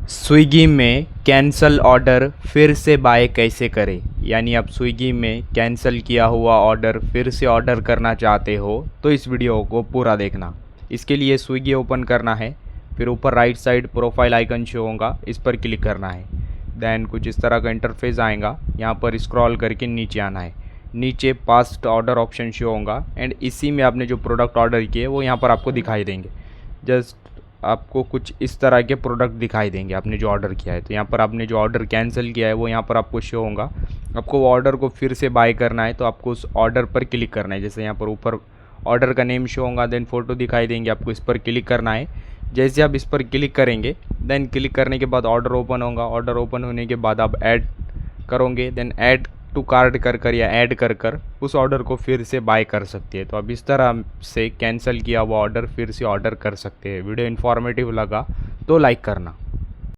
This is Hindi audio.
स्विगी में कैंसल ऑर्डर फिर से बाय कैसे करें। यानी आप स्विगी में कैंसिल किया हुआ ऑर्डर फिर से ऑर्डर करना चाहते हो तो इस वीडियो को पूरा देखना। इसके लिए स्विगी ओपन करना है, फिर ऊपर right side profile icon show होगा, इस पर क्लिक करना है। देन कुछ इस तरह का इंटरफेस आएगा, यहाँ पर स्क्रॉल करके नीचे आना है। नीचे पास्ट ऑर्डर ऑप्शन शो होगा एंड इसी में आपने जो प्रोडक्ट ऑर्डर किए वो यहाँ पर आपको दिखाई देंगे। जस्ट आपको कुछ इस तरह के प्रोडक्ट दिखाई देंगे आपने जो ऑर्डर किया है। तो यहाँ पर आपने जो ऑर्डर कैंसिल किया है वो यहाँ पर आपको शो होगा। आपको वो ऑर्डर को फिर से बाय करना है तो आपको उस ऑर्डर पर क्लिक करना है। जैसे यहाँ पर ऊपर ऑर्डर का नेम शो होगा, देन फ़ोटो दिखाई देंगे, आपको इस पर क्लिक करना है। जैसे आप इस पर क्लिक करेंगे देन क्लिक करने के बाद ऑर्डर ओपन होगा। ऑर्डर ओपन होने के बाद आप ऐड करोगे, देन ऐड टू कार्ट कर या ऐड कर उस ऑर्डर को फिर से बाय कर सकती है। तो अब इस तरह से कैंसिल किया हुआ ऑर्डर फिर से ऑर्डर कर सकते हैं। वीडियो इन्फॉर्मेटिव लगा तो लाइक करना।